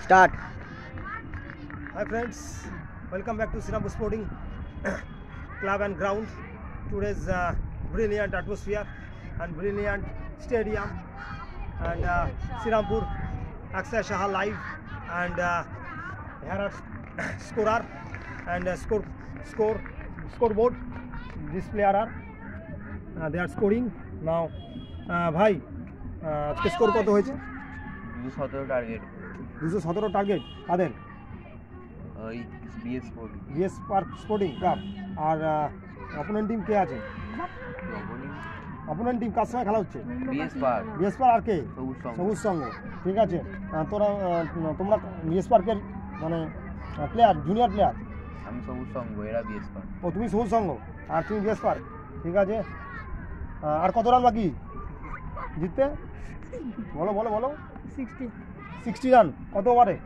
Start. Hi friends, welcome back to Sirampur Sporting Club and Ground. Today's brilliant atmosphere and brilliant stadium and Sirampur Akshay Shah live and here are scorer and scoreboard display are they are scoring now. ভাই আজকে score কত হয়েছে? 217 target. 217 target কাদের? BS Park Sporting Club. আর opponent team কে আছে? Opponent team কার সঙ্গে খেলা হচ্ছে? বিএস পার্ক আর কে? সবুজ সংঘ। ঠিক আছে, তোমরা বিএস পার্কের মানে প্লেয়ার, জুনিয়র প্লেয়ার? আমি সবুজ সংঘ, এরা বিএস পার্ক। ও তুমি সবুজ সংঘ আর তুমি বিএস পার্ক। ঠিক আছে, আর কত রান বাকি জিততে? বলো বলো বলো। 60 রান। কত ওভারে?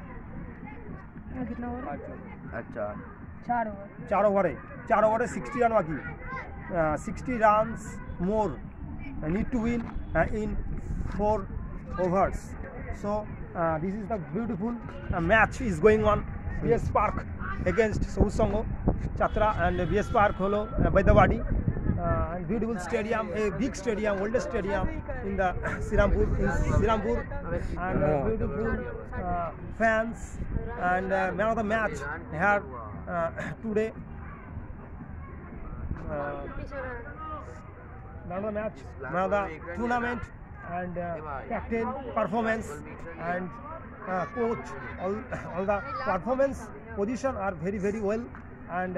আচ্ছা, 4 ওভারে 60 রান বাকি। 60 runs more need to win in 4 overs. So this is the beautiful match is going on. BS Park against Sabuz Sangho Chatra, and BS Park holo Baidawadi, and beautiful stadium, a big stadium, oldest stadium in the Sirampur, and beautiful fans, and man of the match here today. Man of the match, man of the tournament, and captain performance and coach, all the performance position are very well, and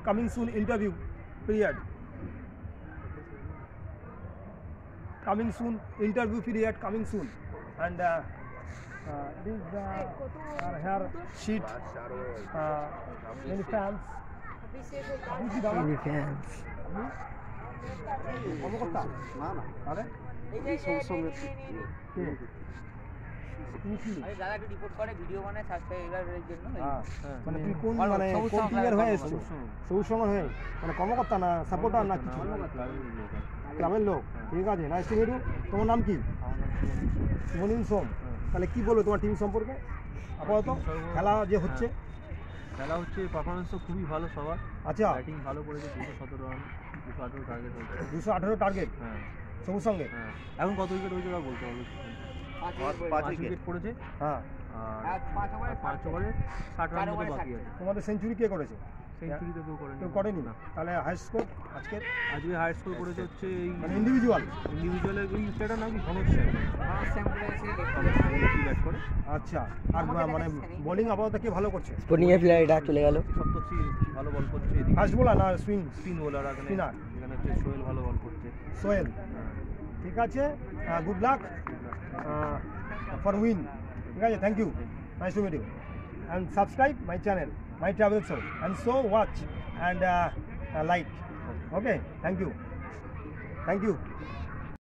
coming soon interview period. Coming soon, and this here sheet, many fans. মানে তুমি কোন মানে কোন টিমের হয়ে এসছো? সবুজ সংঘ হয়ে, মানে কর্মকর্তা না সাপোর্টার না কিছু? ক্লাবের লোক। ঠিক আছে, নাইস টু মিট ইউ। তোমার নাম কি? মনিন সোম। তাহলে কি বলবো তোমার টিম সম্পর্কে আপাতত? খেলা যে হচ্ছে, পারফরমেন্স তো খুবই ভালো সবার। আচ্ছা, ব্যাটিং ভালো করেছে, 217 রান, 218 টার্গেট হয়েছে। 218 টার্গেট হ্যাঁ সবুজ সঙ্গে। হ্যাঁ, এখন কত উইকেট হয়েছে ওরা বলতে পারবে? 5 উইকেট পড়েছে। হ্যাঁ, আর 5 ওভারে 60 রান মতো বাকি আছে। তোমাদের সেঞ্চুরি কে করেছে? সেঞ্চুরি তো কেউ করেনি না। তাহলে হাই স্কোর আজকে হাই স্কোর করেছে হচ্ছে এই মানে ইন্ডিভিজুয়ালের ওই সেটা নাকি ঘনশ্যাম ব্যাট করে। আচ্ছা, আর মানে বোলিং আপাতত কে ভালো করছে? স্পোর্টিং এর প্লেয়ার এটা চলে গেল। সপ্তর্ষি ভালো বল করছে। ফাস্ট বোলার না স্পিন বোলার স্পিনার? এখানে হচ্ছে সোহেল ভালো বল করছে। সোহেল, ঠিক আছে, গুড লাক ফর উইন। ঠিক আছে, thank you, nice to meet you, and subscribe my channel, my travel show, and so watch and like. Okay, thank you.